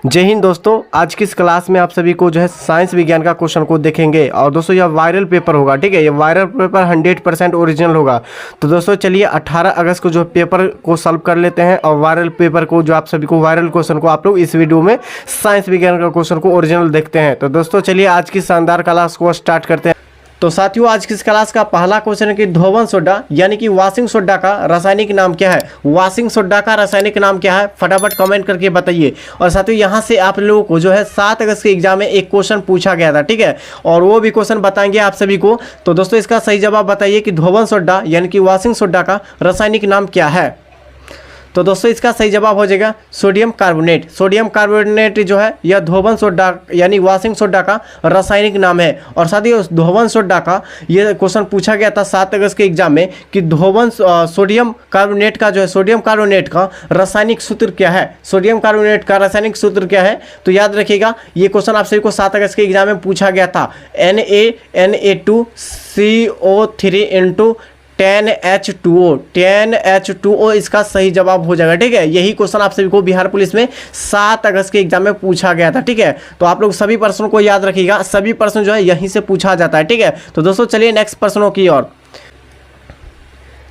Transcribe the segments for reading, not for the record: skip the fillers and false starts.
जय हिंद दोस्तों, आज की इस क्लास में आप सभी को जो है साइंस विज्ञान का क्वेश्चन को देखेंगे। और दोस्तों यह वायरल पेपर होगा, ठीक है। ये वायरल पेपर 100% ओरिजिनल होगा। तो दोस्तों चलिए 18 अगस्त को जो पेपर को सॉल्व कर लेते हैं और वायरल पेपर को, जो आप सभी को वायरल क्वेश्चन को आप लोग इस वीडियो में साइंस विज्ञान का क्वेश्चन को ओरिजिनल देखते हैं। तो दोस्तों चलिए आज की शानदार क्लास को स्टार्ट करते हैं। तो साथियों आज की इस क्लास का पहला क्वेश्चन है कि धोवन सोडा यानी कि वॉशिंग सोडा का रासायनिक नाम क्या है। वॉशिंग सोडा का रासायनिक नाम क्या है, फटाफट कमेंट करके बताइए। और साथियों यहाँ से आप लोगों को जो है 7 अगस्त के एग्जाम में एक क्वेश्चन पूछा गया था, ठीक है, और वो भी क्वेश्चन बताएंगे आप सभी को। तो दोस्तों इसका सही जवाब बताइए कि धोवन सोडा यानी कि वॉशिंग सोडा का रासायनिक नाम क्या है। तो दोस्तों इसका सही जवाब हो जाएगा सोडियम कार्बोनेट। सोडियम कार्बोनेट जो है यह धोवन सोडा यानी वॉशिंग सोडा का रासायनिक नाम है। और साथ ही उस धोवन सोडा का ये क्वेश्चन पूछा गया था 7 अगस्त के एग्जाम में कि धोवन सोडियम कार्बोनेट का जो है सोडियम कार्बोनेट का रासायनिक सूत्र क्या है। सोडियम कार्बोनेट का रासायनिक सूत्र क्या है, तो याद रखिएगा ये क्वेश्चन आप सभी को 7 अगस्त के एग्जाम में पूछा गया था। Na2CO3 इंटू 10H2O 10H2O इसका सही जवाब हो जाएगा, ठीक है। यही क्वेश्चन आप सभी को बिहार पुलिस में 7 अगस्त के एग्जाम में पूछा गया था, ठीक है। तो आप लोग सभी प्रश्नों को याद रखिएगा, सभी प्रश्न जो है यहीं से पूछा जाता है, ठीक है। तो दोस्तों चलिए नेक्स्ट प्रश्नों की ओर।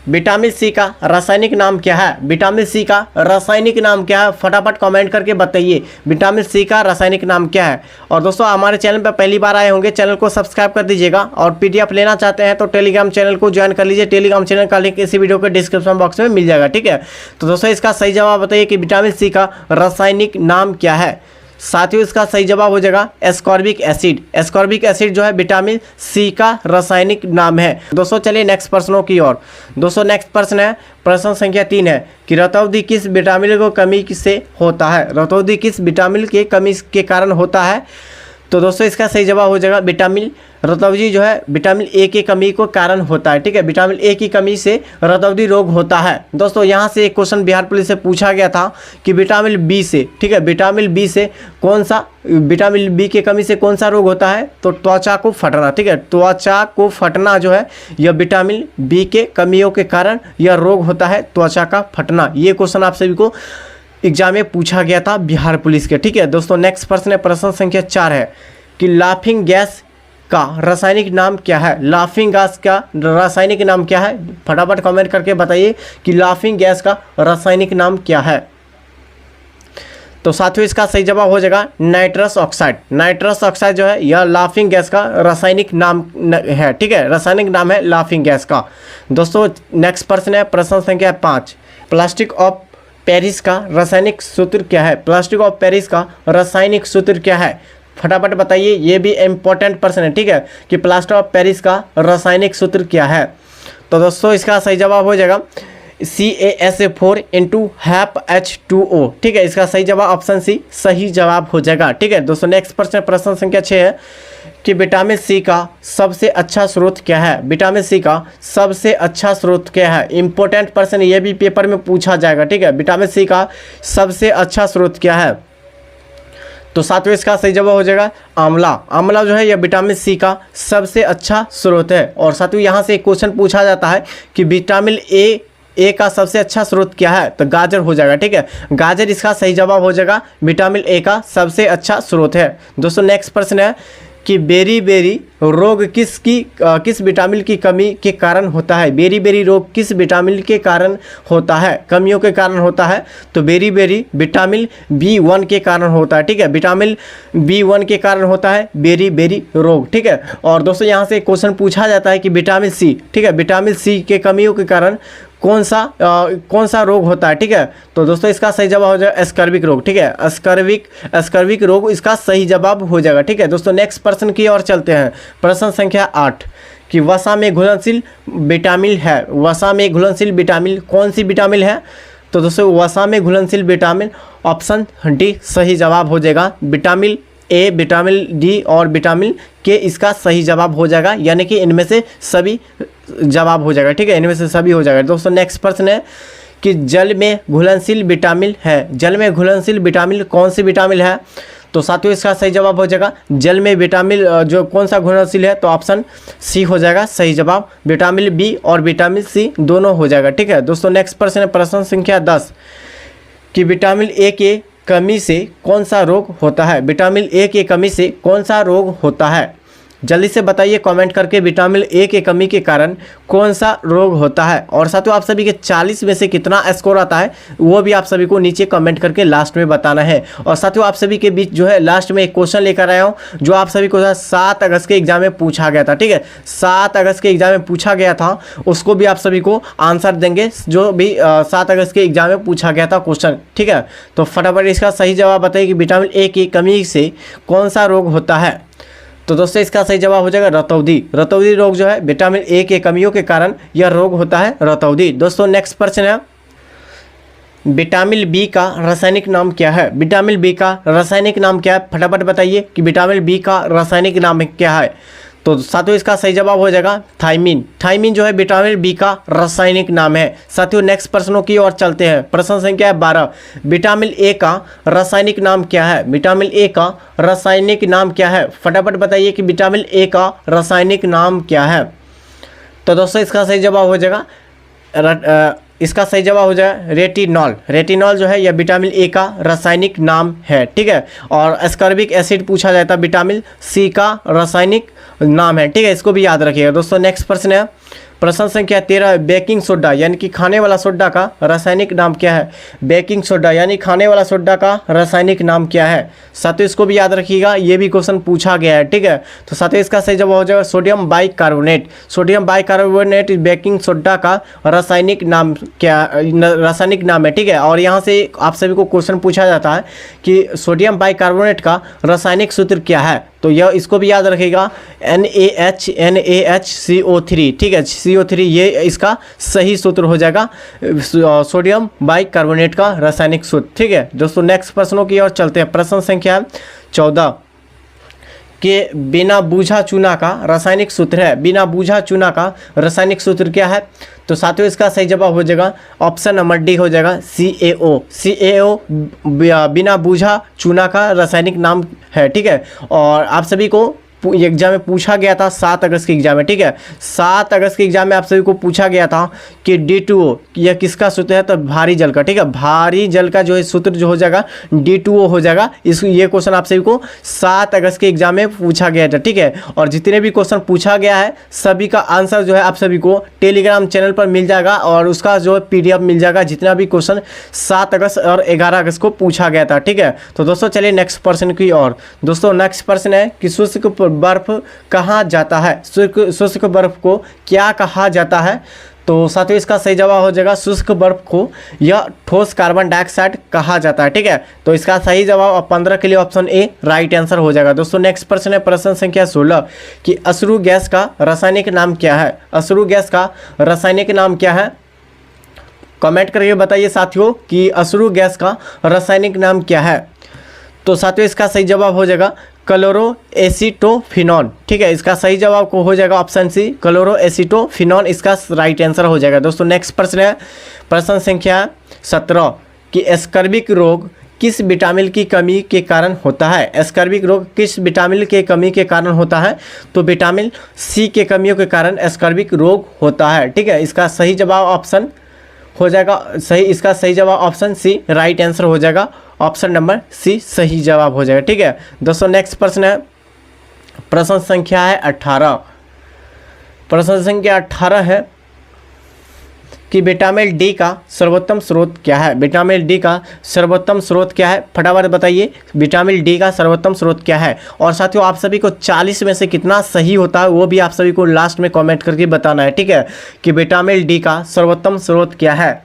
विटामिन सी का रासायनिक नाम क्या है। विटामिन सी का रासायनिक नाम क्या है, फटाफट कमेंट करके बताइए विटामिन सी का रासायनिक नाम क्या है। और दोस्तों हमारे चैनल पर पहली बार आए होंगे, चैनल को सब्सक्राइब कर दीजिएगा। और पीडीएफ लेना चाहते हैं तो टेलीग्राम चैनल को ज्वाइन कर लीजिए। टेलीग्राम चैनल का लिंक इसी वीडियो के डिस्क्रिप्शन बॉक्स में मिल जाएगा, ठीक है। तो दोस्तों इसका सही जवाब बताइए कि विटामिन सी का रासायनिक नाम क्या है। साथियों इसका सही जवाब हो जाएगा एस्कॉर्बिक एसिड। एस्कॉर्बिक एसिड जो है विटामिन सी का रासायनिक नाम है। दोस्तों चलिए नेक्स्ट प्रश्नों की ओर। दोस्तों नेक्स्ट प्रश्न है, प्रश्न संख्या 3 है कि रतौंधी किस विटामिन को कमी से होता है। रतौंधी किस विटामिन के कमी के कारण होता है। तो दोस्तों इसका सही जवाब हो जाएगा विटामिन रतौंधी जो है विटामिन ए की कमी को कारण होता है, ठीक है। विटामिन ए की कमी से रतौंधी रोग होता है। दोस्तों यहाँ से एक क्वेश्चन बिहार पुलिस से पूछा गया था कि विटामिन बी से, ठीक है, विटामिन बी से कौन सा, विटामिन बी की कमी से कौन सा रोग होता है, तो त्वचा को फटना, ठीक है। त्वचा को फटना जो है यह विटामिन बी के कमियों के कारण यह रोग होता है, त्वचा का फटना। ये क्वेश्चन आप सभी को एग्जाम में पूछा गया था बिहार पुलिस के, ठीक है। दोस्तों नेक्स्ट प्रश्न है, प्रश्न संख्या 4 है कि लाफिंग गैस का रासायनिक नाम क्या है। लाफिंग गैस का रासायनिक नाम क्या है, फटाफट कमेंट करके बताइए कि लाफिंग गैस का रासायनिक नाम क्या है। तो साथियों इसका सही जवाब हो जाएगा नाइट्रस ऑक्साइड। नाइट्रस ऑक्साइड जो है यह लाफिंग गैस का रासायनिक नाम है, ठीक है, रासायनिक नाम है लाफिंग गैस का। दोस्तों नेक्स्ट प्रश्न है, प्रश्न संख्या 5, प्लास्टिक ऑफ पेरिस का रासायनिक सूत्र क्या है। प्लास्टिक ऑफ पेरिस का रासायनिक सूत्र क्या है, फटाफट बताइए। ये भी इम्पोर्टेंट प्रश्न है, ठीक है, कि प्लास्टर ऑफ पेरिस का रासायनिक सूत्र क्या है। तो दोस्तों इसका सही जवाब हो जाएगा CaSO4 इंटू H2O, ठीक है। इसका सही जवाब ऑप्शन सी सही जवाब हो जाएगा, ठीक है। दोस्तों नेक्स्ट प्रश्न, प्रश्न संख्या 6 है कि विटामिन सी का सबसे अच्छा स्रोत क्या है। विटामिन सी का सबसे अच्छा स्रोत क्या है, इंपॉर्टेंट प्रश्न, ये भी पेपर में पूछा जाएगा, ठीक है। विटामिन सी का सबसे अच्छा स्रोत क्या है। तो साथियों इसका सही जवाब हो जाएगा आंवला। आंवला जो है यह विटामिन सी का सबसे अच्छा स्रोत है। और साथियों यहाँ से एक क्वेश्चन पूछा जाता है कि विटामिन ए का सबसे अच्छा स्रोत क्या है, तो गाजर हो जाएगा, ठीक है। गाजर इसका सही जवाब हो जाएगा विटामिन ए का सबसे अच्छा स्रोत है। दोस्तों नेक्स्ट प्रश्न है कि बेरी रोग किस विटामिन की कमी के कारण होता है। बेरी रोग किस विटामिन के कारण होता है, कमियों के कारण होता है। तो बेरी विटामिन B1 के कारण होता है, ठीक है। विटामिन B1 के कारण होता है बेरी रोग, ठीक है। और दोस्तों यहाँ से एक क्वेश्चन पूछा जाता है कि विटामिन सी, ठीक है, विटामिन सी के कमियों के कारण कौन सा रोग होता है, ठीक है। तो दोस्तों इसका सही जवाब हो जाएगा स्कर्विक रोग, ठीक है। स्कर्विक रोग इसका सही जवाब हो जाएगा, ठीक है। दोस्तों नेक्स्ट प्रश्न की ओर चलते हैं, प्रश्न संख्या 8 कि वसा में घुलनशील विटामिन है। वसा में घुलनशील विटामिन कौन सी विटामिन है। तो दोस्तों वसा में घुलनशील विटामिन ऑप्शन डी सही जवाब हो जाएगा। विटामिन ए, विटामिन डी और विटामिन के इसका सही जवाब हो जाएगा, यानी कि इनमें से सभी जवाब हो जाएगा, ठीक है, इनमें से सभी हो जाएगा। दोस्तों नेक्स्ट प्रश्न है कि जल में घुलनशील विटामिन है। जल में घुलनशील विटामिन कौन सी विटामिन है। तो साथियों इसका सही जवाब हो जाएगा जल में विटामिन जो कौन सा घुलनशील है, तो ऑप्शन सी हो जाएगा सही जवाब। विटामिन बी और विटामिन सी दोनों हो जाएगा, ठीक है। दोस्तों नेक्स्ट प्रश्न है, प्रश्न संख्या 10 कि विटामिन ए के कमी से कौन सा रोग होता है? विटामिन ए की कमी से कौन सा रोग होता है? जल्दी से बताइए कमेंट करके, विटामिन ए की कमी के कारण कौन सा रोग होता है। और साथियों आप सभी के 40 में से कितना स्कोर आता है वो भी आप सभी को नीचे कमेंट करके लास्ट में बताना है। और साथियों आप सभी के बीच जो है लास्ट में एक क्वेश्चन लेकर आया हूँ जो आप सभी को 7 अगस्त के एग्जाम में पूछा गया था। ठीक है, 7 अगस्त के एग्जाम में पूछा गया था, उसको भी आप सभी को आंसर देंगे जो भी 7 अगस्त के एग्जाम में पूछा गया था क्वेश्चन। ठीक है, तो फटाफट इसका सही जवाब बताइए कि विटामिन ए की कमी से कौन सा रोग होता है। तो दोस्तों इसका सही जवाब हो जाएगा रतौंधी। रतौंधी रोग जो है विटामिन ए के कमियों के कारण यह रोग होता है रतौंधी। दोस्तों नेक्स्ट प्रश्न है, विटामिन बी का रासायनिक नाम क्या है? विटामिन बी का रासायनिक नाम क्या है? फटाफट बताइए कि विटामिन बी का रासायनिक नाम क्या है। तो साथियों इसका सही जवाब हो जाएगा थायमीन। थायमीन जो है विटामिन बी का रासायनिक नाम है। साथियों नेक्स्ट प्रश्नों की ओर चलते हैं। प्रश्न संख्या है 12, विटामिन ए का रासायनिक नाम क्या है? विटामिन ए का रासायनिक नाम क्या है? फटाफट बताइए कि विटामिन ए का रासायनिक नाम क्या है। तो दोस्तों इसका सही जवाब हो जाएगा इसका सही जवाब हो जाए रेटिनॉल। रेटिनॉल जो है यह विटामिन ए का रासायनिक नाम है। ठीक है, और एस्कॉर्बिक एसिड पूछा जाता है विटामिन सी का रासायनिक नाम है। ठीक है, इसको भी याद रखिएगा। दोस्तों नेक्स्ट प्रश्न है, प्रश्न संख्या 13, बेकिंग सोडा यानी कि खाने वाला सोडा का रासायनिक नाम क्या है? बेकिंग सोडा यानी खाने वाला सोडा का रासायनिक नाम क्या है? साथियों इसको भी याद रखिएगा, ये भी क्वेश्चन पूछा गया है। ठीक है, तो साथियों इसका सही जवाब हो जाएगा sodium bicarbonate. Sodium bicarbonate baking soda का रासायनिक नाम रासायनिक नाम है। ठीक है, और यहाँ से आप सभी को क्वेश्चन पूछा जाता है कि सोडियम बाइकार्बोनेट का रासायनिक सूत्र क्या है? तो यह इसको भी याद रखिएगा NaHCO3। ठीक है, CO3 ये इसका सही सूत्र हो जाएगा सोडियम बाइकार्बोनेट का रासायनिक सूत्र। ठीक है दोस्तों नेक्स्ट प्रश्नों की ओर चलते हैं। प्रश्न संख्या 14 के बिना बूझा चूना का रासायनिक सूत्र है। बिना बूझा चूना का रासायनिक सूत्र क्या है? तो साथियों इसका सही जवाब हो जाएगा ऑप्शन नंबर डी हो जाएगा CaO। CaO बिना बूझा चूना का रासायनिक नाम है। ठीक है, और आप सभी को एग्जाम में पूछा गया था 7 अगस्त के एग्जाम में। ठीक है, 7 अगस्त के एग्जाम में आप सभी को पूछा गया था कि D2O यह किसका सूत्र है? तो भारी जल का। ठीक है, भारी जल का जो है सूत्र जो हो जाएगा D2O हो जाएगा। ये क्वेश्चन आप सभी को 7 अगस्त के एग्जाम में पूछा गया था। ठीक है, और जितने भी क्वेश्चन पूछा गया है सभी का आंसर जो है आप सभी को टेलीग्राम चैनल पर मिल जाएगा और उसका जो है PDF मिल जाएगा, जितना भी क्वेश्चन 7 अगस्त और 11 अगस्त को पूछा गया था। ठीक है, तो दोस्तों चलिए नेक्स्ट प्रश्न की ओर। दोस्तों नेक्स्ट प्रश्न है कि शुष्क बर्फ कहा जाता है? शुष्क बर्फ को क्या कहा जाता है? तो साथियों इसका सही जवाब हो जाएगा शुष्क बर्फ को यह ठोस कार्बन डाइऑक्साइड कहा जाता है। ठीक है, तो इसका सही जवाब 15 के लिए ऑप्शन ए राइट आंसर हो जाएगा। दोस्तों नेक्स्ट प्रश्न है प्रश्न संख्या 16 कि अश्रु गैस का रासायनिक नाम क्या है? अश्रु गैस का रासायनिक नाम क्या है? कमेंट करके बताइए साथियों कि अश्रु गैस का रासायनिक नाम क्या है। तो साथियों इसका सही जवाब हो जाएगा क्लोरोएसिटोफिनॉन। ठीक है, इसका सही जवाब को हो जाएगा ऑप्शन सी क्लोरोएसिटोफिनॉन, इसका राइट आंसर हो जाएगा। दोस्तों नेक्स्ट प्रश्न है प्रश्न संख्या 17 कि एस्कर्बिक रोग किस विटामिन की कमी के कारण होता है? एस्कर्बिक रोग किस विटामिन के कमी के कारण होता है? तो विटामिन सी के कमियों के कारण एस्कर्बिक रोग होता है। ठीक है, इसका सही जवाब ऑप्शन हो जाएगा सही, इसका सही जवाब ऑप्शन सी राइट आंसर हो जाएगा। ऑप्शन नंबर सी सही जवाब हो जाएगा। ठीक है दोस्तों नेक्स्ट प्रश्न है प्रश्न संख्या है 18। प्रश्न संख्या 18 है कि विटामिन डी का सर्वोत्तम स्रोत क्या है? विटामिन डी का सर्वोत्तम स्रोत क्या है? फटाफट बताइए विटामिन डी का सर्वोत्तम स्रोत क्या है। और साथियों आप सभी को 40 में से कितना सही होता है वो भी आप सभी को लास्ट में कमेंट करके बताना है। ठीक है, कि विटामिन डी का सर्वोत्तम स्रोत क्या है।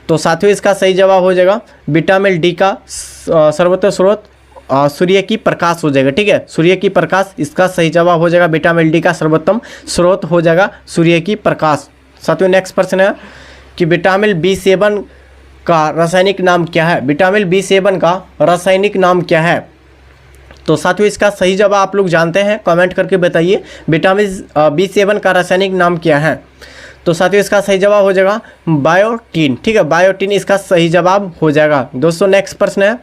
तो साथियों इसका सही जवाब हो जाएगा विटामिन डी का सर्वोत्तम स्रोत सूर्य की प्रकाश हो जाएगा। ठीक है, सूर्य की प्रकाश इसका सही जवाब हो जाएगा। विटामिन डी का सर्वोत्तम स्रोत हो जाएगा सूर्य की प्रकाश। साथियों नेक्स्ट प्रश्न है कि विटामिन B7 का रासायनिक नाम क्या है? विटामिन B7 का रासायनिक नाम क्या है? तो साथियों इसका सही जवाब आप लोग जानते हैं, कमेंट करके बताइए विटामिन B7 का रासायनिक नाम क्या है। तो साथियों इसका सही जवाब हो जाएगा बायोटीन। ठीक है, बायोटीन इसका सही जवाब हो जाएगा। दोस्तों नेक्स्ट प्रश्न है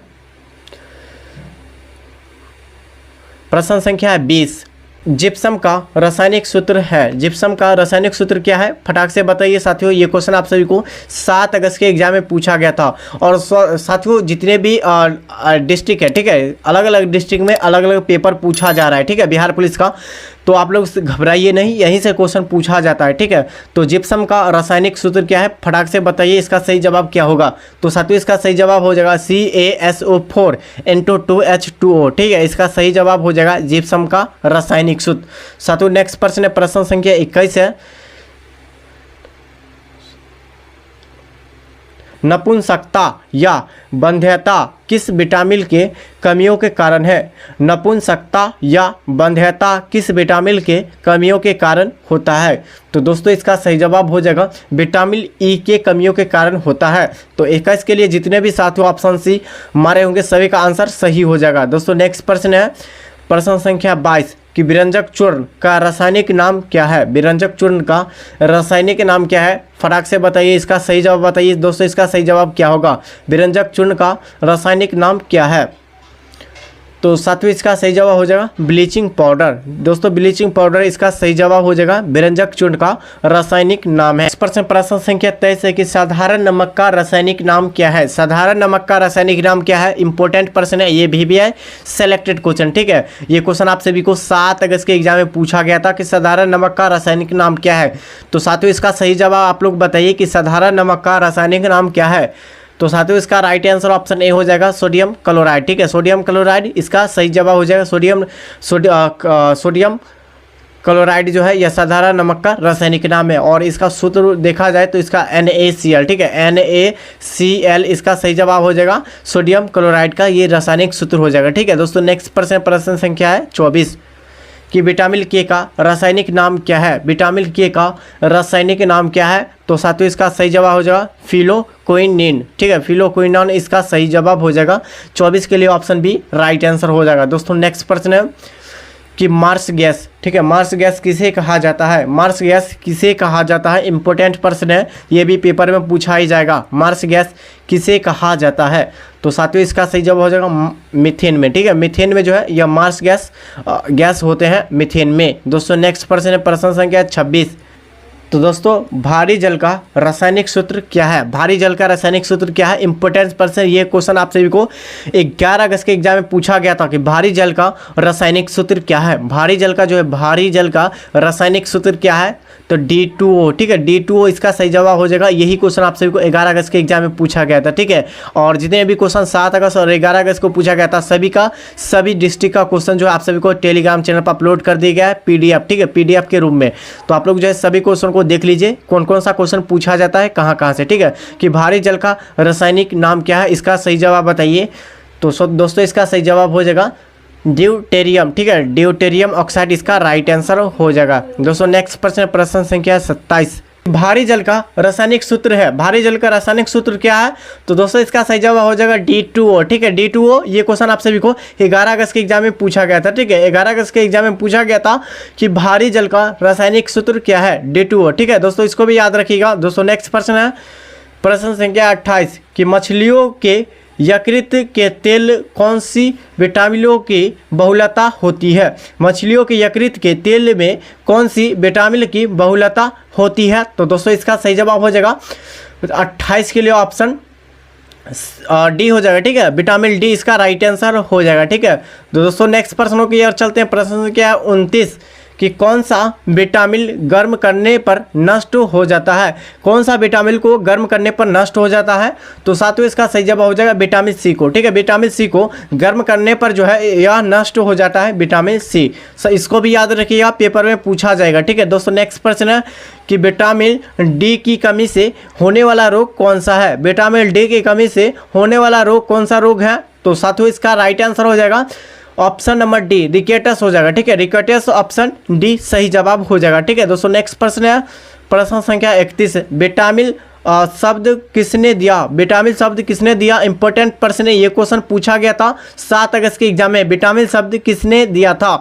प्रश्न संख्या 20 जिप्सम का रासायनिक सूत्र है। जिप्सम का रासायनिक सूत्र क्या है, फटाक से बताइए साथियों। ये क्वेश्चन आप सभी को 7 अगस्त के एग्जाम में पूछा गया था। और साथियों जितने भी डिस्ट्रिक्ट है, ठीक है, अलग अलग डिस्ट्रिक्ट में अलग अलग पेपर पूछा जा रहा है, ठीक है, बिहार पुलिस का। तो आप लोग घबराइए नहीं, यहीं से क्वेश्चन पूछा जाता है, ठीक है। तो जिप्सम का रासायनिक सूत्र क्या है, फटाक से बताइए, इसका सही जवाब क्या होगा। तो साथियों इसका सही जवाब हो जाएगा CaSO4 × 2H2O, ठीक है, इसका सही जवाब हो जाएगा जिप्सम का रासायनिक सूत्र। साथियों नेक्स्ट प्रश्न है, प्रश्न संख्या 21 है। नपुंसकता या बंध्यता किस विटामिन के कमियों के कारण है। नपुंसकता या बंध्यता किस विटामिन के कमियों के कारण होता है। तो दोस्तों इसका सही जवाब हो जाएगा विटामिन ई के कमियों के कारण होता है। तो 21 के लिए जितने भी साथियों ऑप्शन सी मारे होंगे सभी का आंसर सही हो जाएगा। दोस्तों नेक्स्ट प्रश्न है, प्रश्न संख्या 22 कि विरंजक चूर्ण का रासायनिक नाम क्या है। विरंजक चूर्ण का रासायनिक नाम क्या है, फटाक से बताइए, इसका सही जवाब बताइए। दोस्तों इसका सही जवाब क्या होगा, विरंजक चूर्ण का रासायनिक नाम क्या है। तो साथियों इसका सही जवाब हो जाएगा ब्लीचिंग पाउडर। दोस्तों ब्लीचिंग पाउडर इसका सही जवाब हो जाएगा, विरंजक चूर्ण का रासायनिक नाम है। इस प्रश्न संख्या 23 है कि साधारण नमक का रासायनिक नाम क्या है। साधारण नमक का रासायनिक नाम क्या है, इंपॉर्टेंट प्रश्न है, ये भी है सेलेक्टेड क्वेश्चन, ठीक है। ये क्वेश्चन आप सभी को 7 अगस्त के एग्जाम में पूछा गया था कि साधारण नमक का रासायनिक नाम क्या है। तो साथियों इसका सही जवाब आप लोग बताइए कि साधारण नमक का रासायनिक नाम क्या है। तो साथियों इसका राइट आंसर ऑप्शन ए हो जाएगा सोडियम क्लोराइड, ठीक है, सोडियम क्लोराइड इसका सही जवाब हो जाएगा। सोडियम क्लोराइड जो है यह साधारण नमक का रासायनिक नाम है। और इसका सूत्र देखा जाए तो इसका NaCl, ठीक है, NaCl इसका सही जवाब हो जाएगा सोडियम क्लोराइड का ये रासायनिक सूत्र हो जाएगा, ठीक है। दोस्तों नेक्स्ट प्रश्न संख्या है 24 कि विटामिन के का रासायनिक नाम क्या है। विटामिन के का रासायनिक नाम क्या है। तो साथियों इसका सही जवाब हो जाएगा फिलोक्विनिन, ठीक है, फिलोक्विनोन इसका सही जवाब हो जाएगा। 24 के लिए ऑप्शन बी राइट आंसर हो जाएगा। दोस्तों नेक्स्ट प्रश्न है कि मार्स गैस, ठीक है, मार्स गैस किसे कहा जाता है। मार्स गैस किसे कहा जाता है, इंपॉर्टेंट प्रश्न है, ये भी पेपर में पूछा ही जाएगा। मार्स गैस किसे कहा जाता है। तो साथियों इसका सही जवाब हो जाएगा मीथेन में, ठीक है, मीथेन में जो है यह मार्स गैस होते हैं मीथेन में। दोस्तों नेक्स्ट प्रश्न है, प्रश्न संख्या 26। तो दोस्तों भारी जल का रासायनिक सूत्र क्या है। भारी जल का रासायनिक सूत्र क्या है, इंपॉर्टेंट प्रश्न। ये क्वेश्चन आप सभी को 11 अगस्त के एग्जाम में पूछा गया था कि भारी जल का रासायनिक सूत्र क्या है। भारी जल का जो है भारी जल का रासायनिक सूत्र क्या है, तो D2O, ठीक है, D2O इसका सही जवाब हो जाएगा। यही क्वेश्चन आप सभी को 11 अगस्त के एग्जाम में पूछा गया था, ठीक है। और जितने भी क्वेश्चन 7 अगस्त और 11 अगस्त को पूछा गया था सभी डिस्ट्रिक्ट का क्वेश्चन जो है आप सभी को टेलीग्राम चैनल पर अपलोड कर दिया गया है PDF, ठीक है, PDF के रूप में। तो आप लोग जो है सभी क्वेश्चन को देख लीजिए कौन कौन सा क्वेश्चन पूछा जाता है कहाँ से, ठीक है, कि भारी जल का रासायनिक नाम क्या है, इसका सही जवाब बताइए। तो दोस्तों इसका सही जवाब हो जाएगा ड्यूटेरियम, ठीक है, ड्यूटेरियम ऑक्साइड इसका राइट आंसर हो जाएगा। दोस्तों नेक्स्ट प्रश्न संख्या 27। भारी जल का रासायनिक सूत्र है। भारी जल का रासायनिक सूत्र क्या है। तो दोस्तों इसका सही जवाब हो जाएगा D2O, ठीक है, D2O। ये क्वेश्चन आप सभी को 11 अगस्त के एग्जाम में पूछा गया था, ठीक है, 11 अगस्त के एग्जाम में पूछा गया था कि भारी जल का रासायनिक सूत्र क्या है, D2O, ठीक है। दोस्तों इसको भी याद रखिएगा। दोस्तों नेक्स्ट प्रश्न है, प्रश्न संख्या 28 कि मछलियों के यकृत के तेल कौन सी विटामिनों की बहुलता होती है। मछलियों के यकृत के तेल में कौन सी विटामिन की बहुलता होती है। तो दोस्तों इसका सही जवाब हो जाएगा 28 के लिए ऑप्शन डी हो जाएगा, ठीक है, विटामिन डी इसका राइट आंसर हो जाएगा, ठीक है। तो दोस्तों नेक्स्ट प्रश्नों की ओर चलते हैं। प्रश्न क्या है 29 कि कौन सा विटामिन गर्म करने पर नष्ट हो जाता है। कौन सा विटामिन को गर्म करने पर नष्ट हो जाता है। तो साथियों इसका सही जवाब हो जाएगा विटामिन सी को, ठीक है, विटामिन सी को गर्म करने पर जो है यह नष्ट हो जाता है विटामिन सी। इसको भी याद रखिएगा, पेपर में पूछा जाएगा, ठीक है। दोस्तों नेक्स्ट प्रश्न है कि विटामिन डी की कमी से होने वाला रोग कौन सा है। विटामिन डी की कमी से होने वाला रोग कौन सा रोग है। तो साथियों इसका राइट आंसर हो जाएगा ऑप्शन नंबर डी, रिकेटस हो जाएगा, ठीक है, रिकेटस ऑप्शन डी सही जवाब हो जाएगा, ठीक है। दोस्तों नेक्स्ट प्रश्न है प्रश्न संख्या 31 विटामिन शब्द किसने दिया। विटामिन शब्द किसने दिया, इंपॉर्टेंट प्रश्न है, ये क्वेश्चन पूछा गया था 7 अगस्त के एग्जाम में। विटामिन शब्द किसने दिया था।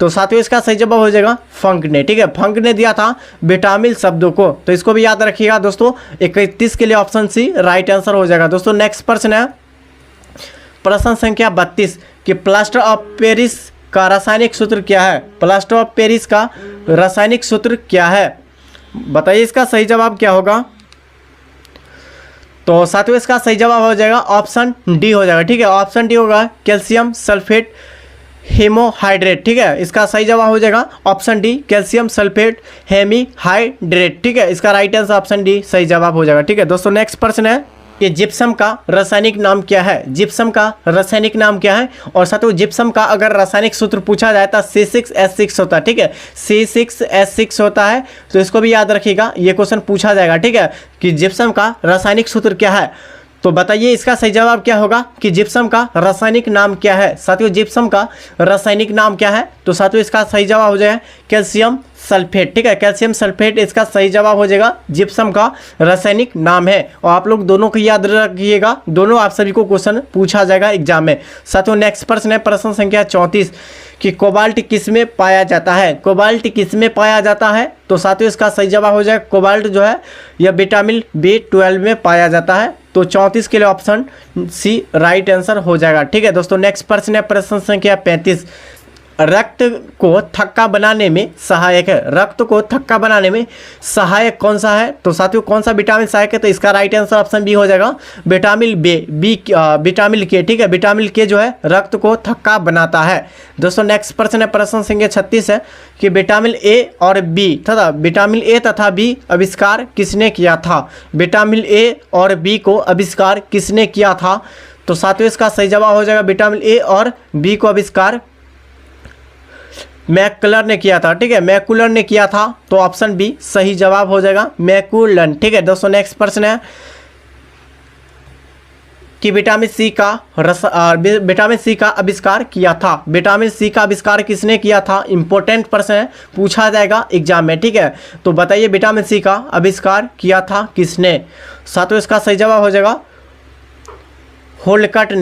तो साथियों इसका सही जवाब हो जाएगा फंक ने, ठीक है, फंक ने दिया था विटामिन शब्दों को। तो इसको भी याद रखिएगा दोस्तों। 31 के लिए ऑप्शन सी राइट आंसर हो जाएगा। दोस्तों नेक्स्ट प्रश्न है प्रश्न संख्या 32 कि प्लास्टर ऑफ पेरिस का रासायनिक सूत्र क्या है? प्लास्टर ऑफ पेरिस का रासायनिक सूत्र क्या है? बताइए इसका सही जवाब क्या होगा। तो साथियों इसका सही जवाब हो जाएगा ऑप्शन डी हो जाएगा। ठीक है, ऑप्शन डी होगा कैल्शियम सल्फेट हेमोहाइड्रेट। ठीक है, इसका सही जवाब हो जाएगा option D calcium sulphate hemihydrate. ठीक है, इसका राइट आंसर ऑप्शन डी सही जवाब हो जाएगा। ठीक है दोस्तों, नेक्स्ट प्रश्न है कि जिप्सम का रासायनिक नाम क्या है? जिप्सम का रासायनिक नाम क्या है? और साथियों जिप्सम का अगर रासायनिक सूत्र पूछा जाए तो C6H6 होता है। ठीक है, C6H6 होता है, तो इसको भी याद रखिएगा, ये क्वेश्चन पूछा जाएगा। ठीक है, कि जिप्सम का रासायनिक सूत्र क्या है? तो बताइए इसका सही जवाब क्या होगा कि जिप्सम का रासायनिक नाम क्या है? साथियों जिप्सम का रासायनिक नाम क्या है? तो साथियों इसका सही जवाब हो जाएगा कैल्शियम सल्फेट। ठीक है, कैल्शियम सल्फेट इसका सही जवाब हो जाएगा, जिप्सम का रासायनिक नाम है। और आप लोग दोनों को याद रखिएगा, दोनों आप सभी को क्वेश्चन पूछा जाएगा एग्जाम में। साथियों नेक्स्ट प्रश्न है प्रश्न संख्या 34 कि कोबाल्ट किस में पाया जाता है? कोबाल्ट किस में पाया जाता है? तो साथियों इसका सही जवाब हो जाएगा कोबाल्ट जो है यह विटामिन B12 में पाया जाता है। तो 34 के लिए ऑप्शन सी राइट आंसर हो जाएगा। ठीक है दोस्तों, नेक्स्ट प्रश्न है प्रश्न संख्या 35 रक्त को थक्का बनाने में सहायक है। रक्त को थक्का बनाने में सहायक कौन सा है? तो साथियों कौन सा विटामिन सहायक है? तो इसका राइट आंसर ऑप्शन बी हो जाएगा विटामिन विटामिन के। ठीक है, विटामिन के जो है रक्त को थक्का बनाता है। दोस्तों नेक्स्ट प्रश्न है प्रश्न संख्या 36 है कि विटामिन ए और बी तथा विटामिन ए तथा बी आविष्कार किसने किया था? विटामिन ए और बी को आविष्कार किसने किया था? तो साथियों इसका सही जवाब हो जाएगा विटामिन ए और बी को आविष्कार मैकुलर ने किया था। ठीक है, मैकुलर ने किया था, तो ऑप्शन बी सही जवाब हो जाएगा मैकुलन। ठीक है दोस्तों, नेक्स्ट प्रश्न है कि विटामिन सी का आविष्कार किया था। विटामिन सी का आविष्कार किसने किया था? इंपॉर्टेंट प्रश्न है, पूछा जाएगा एग्जाम में। ठीक है, तो बताइए विटामिन सी का आविष्कार किया था किसने? साथियों इसका सही जवाब हो जाएगा होल्कट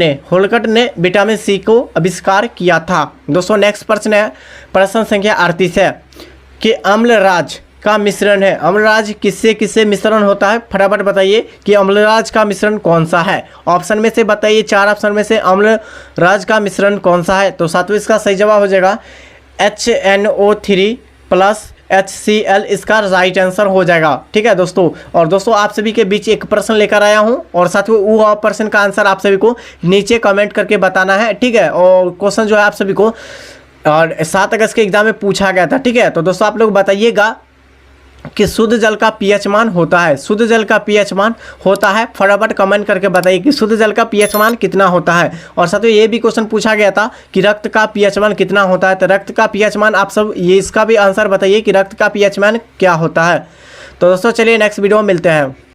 ने विटामिन सी को आविष्कार किया था। दोस्तों नेक्स्ट प्रश्न है प्रश्न संख्या 38 है कि अम्लराज का मिश्रण है। अम्लराज किससे किससे मिश्रण होता है? फटाफट बताइए कि अम्लराज का मिश्रण कौन सा है? ऑप्शन में से बताइए, 4 ऑप्शन में से अम्लराज का मिश्रण कौन सा है? तो साथियों इसका सही जवाब हो जाएगा HNO3 + HCl इसका राइट आंसर हो जाएगा। ठीक है दोस्तों, और दोस्तों आप सभी के बीच एक प्रश्न लेकर आया हूं, और साथियों वो प्रश्न का आंसर आप सभी को नीचे कमेंट करके बताना है। ठीक है, और क्वेश्चन जो है आप सभी को 7 अगस्त के एग्जाम में पूछा गया था। ठीक है, तो दोस्तों आप लोग बताइएगा कि शुद्ध जल का पीएच मान होता है। शुद्ध जल का पीएच मान होता है, फटाफट कमेंट करके बताइए कि शुद्ध जल का पीएच मान कितना होता है। और साथियों ये भी क्वेश्चन पूछा गया था कि रक्त का पीएच मान कितना होता है। तो रक्त का पीएच मान आप सब ये इसका भी आंसर बताइए कि रक्त का पीएच मान क्या होता है। तो दोस्तों चलिए नेक्स्ट वीडियो में मिलते हैं।